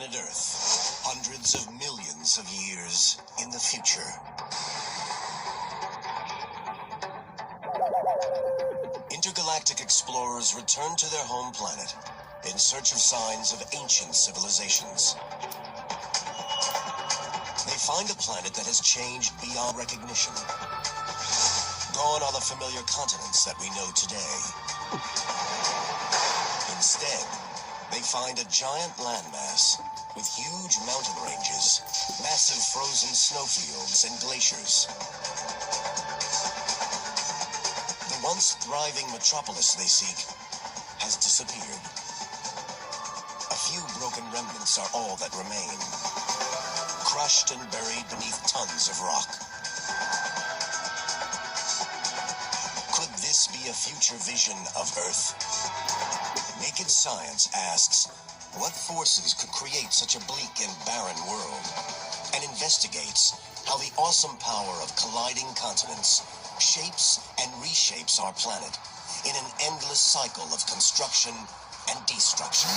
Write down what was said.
planet Earth, hundreds of millions of years in the future. Intergalactic explorers return to their home planet in search of signs of ancient civilizations. They find a planet that has changed beyond recognition. Gone are the familiar continents that we know today. Instead, they find a giant landmass with huge mountain ranges, massive frozen snowfields, and glaciers. The once thriving metropolis they seek has disappeared. A few broken remnants are all that remain, crushed and buried beneath tons of rock. Could this be a future vision of Earth? Naked Science asks, what forces could create such a bleak and barren world? And investigates how the awesome power of colliding continents shapes and reshapes our planet in an endless cycle of construction and destruction.